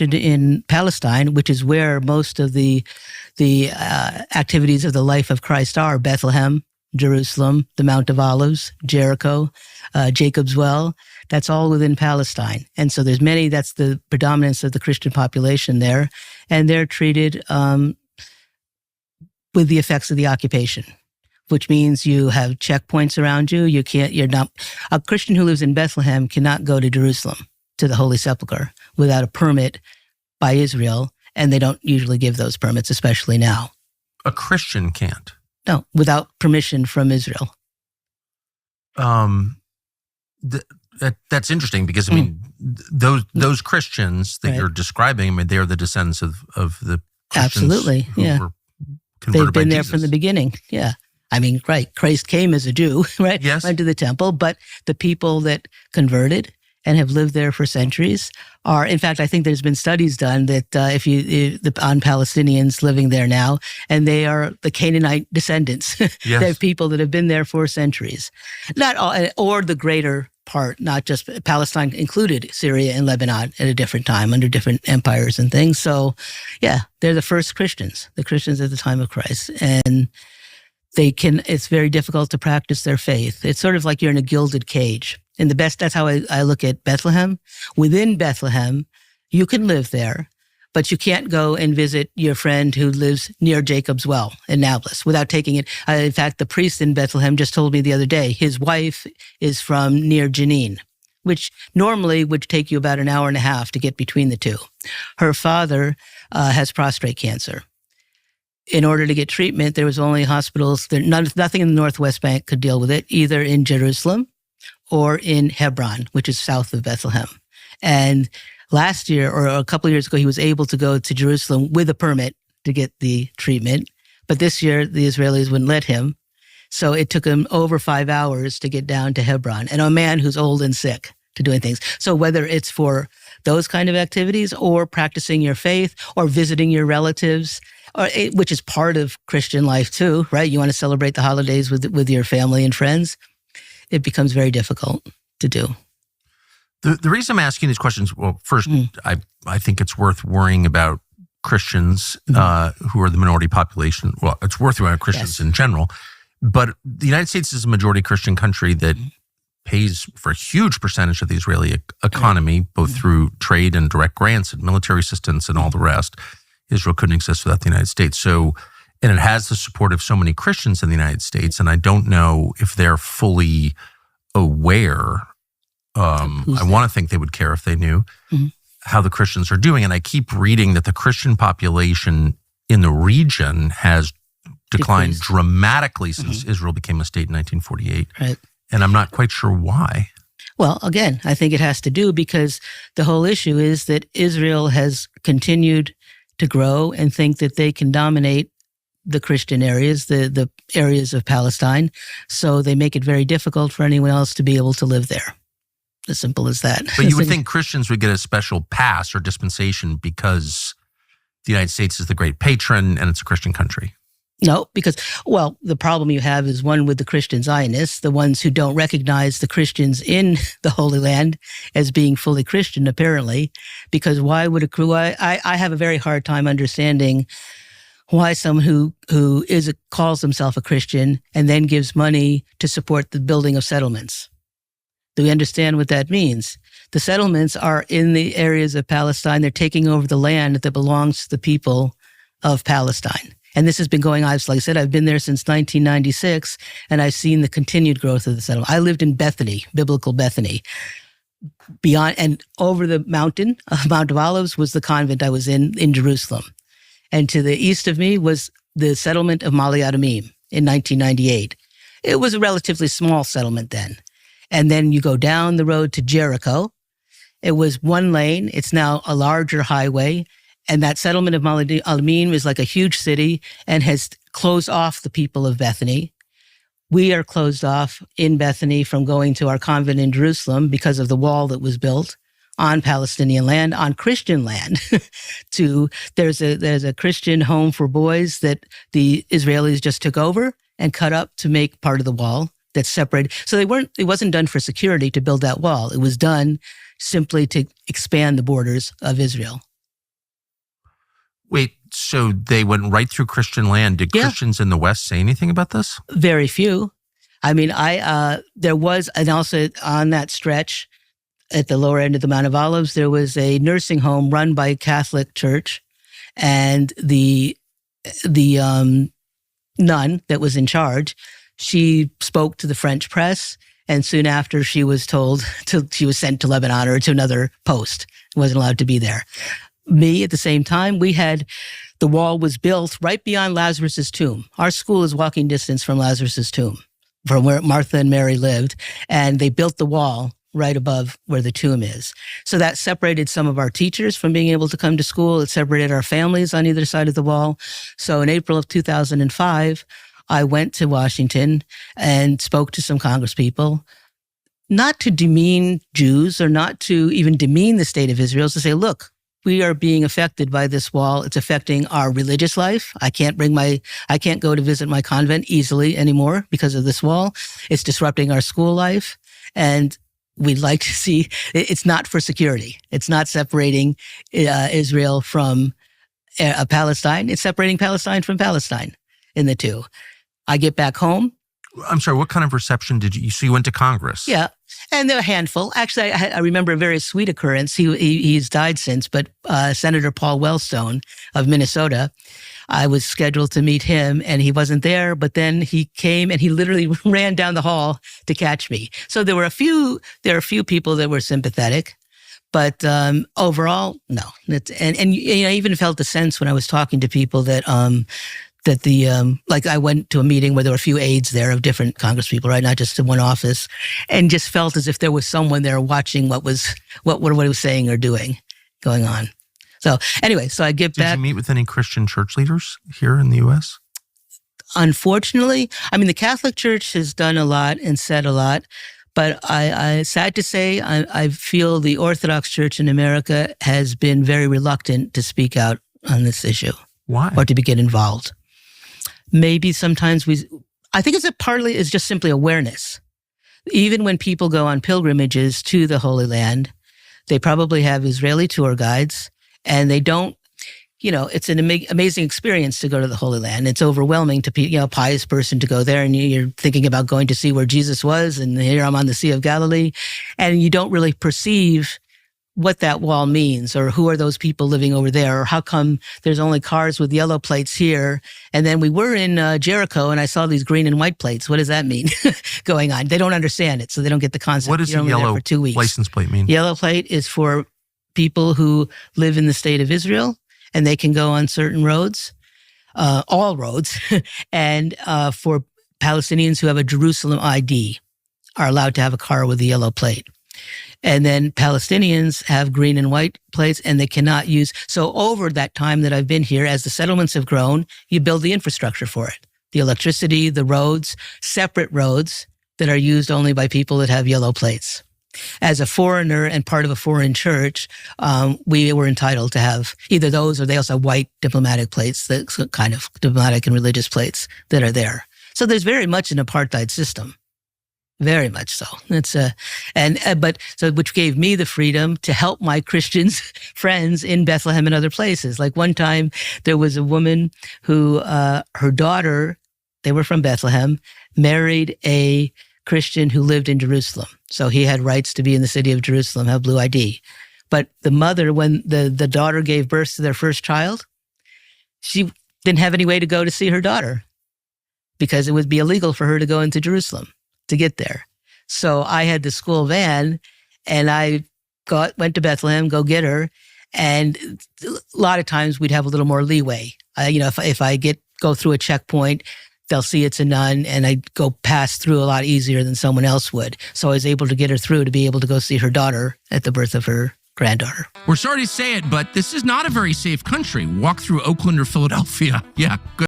in Palestine, which is where most of the activities of the life of Christ are: Bethlehem, Jerusalem, the Mount of Olives, Jericho, Jacob's Well. That's all within Palestine. And so that's the predominance of the Christian population there. And they're treated with the effects of the occupation, which means you have checkpoints around you. A Christian who lives in Bethlehem cannot go to Jerusalem, to the Holy Sepulchre, without a permit by Israel. And they don't usually give those permits, especially now. A Christian can't? No, without permission from Israel. That's interesting because, I mean, those Christians that you're describing, I mean, they're the descendants of the Christians. Absolutely, who were converted they've been by there Jesus. from the beginning, yeah. I mean, right, Christ came as a Jew, right? Yes. Went to the temple, but the people that converted and have lived there for centuries are, in fact, I think there's been studies done that on Palestinians living there now, and they are the Canaanite descendants. Yes. They're people that have been there for centuries. Not all, or the greater part, not just Palestine included Syria and Lebanon at a different time under different empires and things. So, yeah, they're the first Christians, the Christians at the time of Christ. And it's very difficult to practice their faith. It's sort of like you're in a gilded cage. And that's how I look at Bethlehem. Within Bethlehem, you can live there, but you can't go and visit your friend who lives near Jacob's Well in Nablus without taking it. In fact, the priest in Bethlehem just told me the other day, his wife is from near Jenin, which normally would take you about an hour and a half to get between the two. Her father has prostate cancer. In order to get treatment, there was only hospitals. Nothing in the Northwest Bank could deal with it, either in Jerusalem or in Hebron, which is south of Bethlehem. And last year, or a couple of years ago, he was able to go to Jerusalem with a permit to get the treatment. But this year, the Israelis wouldn't let him. So it took him over 5 hours to get down to Hebron, and a man who's old and sick to doing things. So whether it's for those kind of activities or practicing your faith or visiting your relatives, which is part of Christian life too, right? You want to celebrate the holidays with your family and friends. It becomes very difficult to do. The reason I'm asking these questions, well, first, I think it's worth worrying about Christians who are the minority population. Well, it's worth worrying about Christians in general. But the United States is a majority Christian country that pays for a huge percentage of the Israeli economy, both through trade and direct grants and military assistance and all the rest. Israel couldn't exist without the United States. So, and it has the support of so many Christians in the United States, and I don't know if they're fully aware. I want to think they would care if they knew how the Christians are doing. And I keep reading that the Christian population in the region has declined dramatically since Israel became a state in 1948. Right. And I'm not quite sure why. Well, again, I think it has to do because the whole issue is that Israel has continued to grow and think that they can dominate the Christian areas, the areas of Palestine. So they make it very difficult for anyone else to be able to live there. As simple as that. But you would think Christians would get a special pass or dispensation because the United States is the great patron and it's a Christian country. No, because, well, the problem you have is one with the Christian Zionists, the ones who don't recognize the Christians in the Holy Land as being fully Christian, apparently. Because why would I have a very hard time understanding why someone who calls himself a Christian and then gives money to support the building of settlements. Do we understand what that means? The settlements are in the areas of Palestine. They're taking over the land that belongs to the people of Palestine. And this has been going on, like I said, I've been there since 1996, and I've seen the continued growth of the settlement. I lived in Bethany, biblical Bethany. Beyond and over the mountain, Mount of Olives, was the convent I was in Jerusalem. And to the east of me was the settlement of Mali Adumim in 1998. It was a relatively small settlement then. And then you go down the road to Jericho. It was one lane. It's now a larger highway. And that settlement of Mali Adumim is like a huge city and has closed off the people of Bethany. We are closed off in Bethany from going to our convent in Jerusalem because of the wall that was built on Palestinian land, on Christian land. There's a Christian home for boys that the Israelis just took over and cut up to make part of the wall that's separated. So it wasn't done for security to build that wall. It was done simply to expand the borders of Israel. Wait, so they went right through Christian land. Did Christians in the West say anything about this? Very few. I mean, there was, and also on that stretch at the lower end of the Mount of Olives, there was a nursing home run by a Catholic church, and the nun that was in charge, she spoke to the French press, and soon after she was she was sent to Lebanon or to another post. Wasn't allowed to be there. Me, at the same time, the wall was built right beyond Lazarus's tomb. Our school is walking distance from Lazarus's tomb, from where Martha and Mary lived, and they built the wall right above where the tomb is. So that separated some of our teachers from being able to come to school. It separated our families on either side of the wall. So in April of 2005, I went to Washington and spoke to some congresspeople, not to demean Jews or not to even demean the state of Israel, to say, look, we are being affected by this wall. It's affecting our religious life. I can't go to visit my convent easily anymore because of this wall. It's disrupting our school life. And we'd like to see, it's not for security. It's not separating Israel from Palestine. It's separating Palestine from Palestine in the two. I get back home. I'm sorry, what kind of reception did you, so you went to Congress? Yeah. And there were a handful. Actually, I remember a very sweet occurrence. He's died since, but Senator Paul Wellstone of Minnesota, I was scheduled to meet him and he wasn't there, but then he came and he literally ran down the hall to catch me. So there are a few people that were sympathetic, but overall, no. And I even felt the sense when I was talking to people that like I went to a meeting where there were a few aides there of different congresspeople, right? Not just in one office, and just felt as if there was someone there watching what he was saying or doing going on. So anyway, I get back. Did you meet with any Christian church leaders here in the U.S.? Unfortunately, I mean, the Catholic Church has done a lot and said a lot, but I sad to say, I feel the Orthodox Church in America has been very reluctant to speak out on this issue. Why? Or to get involved. Maybe sometimes I think it's just simply awareness. Even when people go on pilgrimages to the Holy Land, they probably have Israeli tour guides, and they don't, it's an amazing experience to go to the Holy Land. It's overwhelming to be, a pious person to go there, and you're thinking about going to see where Jesus was, and here I'm on the Sea of Galilee, and you don't really perceive what that wall means, or who are those people living over there, or how come there's only cars with yellow plates here. And then we were in Jericho, and I saw these green and white plates. What does that mean going on? They don't understand it, so they don't get the concept. What does the yellow license plate mean? Yellow plate is for people who live in the state of Israel, and they can go on certain roads, all roads, and for Palestinians who have a Jerusalem ID are allowed to have a car with a yellow plate. And then Palestinians have green and white plates, and they cannot use. So over that time that I've been here, as the settlements have grown, you build the infrastructure for it. The electricity, the roads, separate roads that are used only by people that have yellow plates. As a foreigner and part of a foreign church, we were entitled to have either those, or they also have white diplomatic plates, that kind of diplomatic and religious plates that are there. So there's very much an apartheid system. Very much so. It's which gave me the freedom to help my Christian friends in Bethlehem and other places. Like one time, there was a woman who her daughter, they were from Bethlehem, married a Christian who lived in Jerusalem. So he had rights to be in the city of Jerusalem, have blue ID. But the mother, when the daughter gave birth to their first child, she didn't have any way to go to see her daughter because it would be illegal for her to go into Jerusalem to get there. So I had the school van, and I went to Bethlehem, go get her. And a lot of times we'd have a little more leeway. If I go through a checkpoint, they'll see it's a nun, and I go pass through a lot easier than someone else would. So I was able to get her through to be able to go see her daughter at the birth of her granddaughter. We're sorry to say it, but this is not a very safe country. Walk through Oakland or Philadelphia. Yeah, good.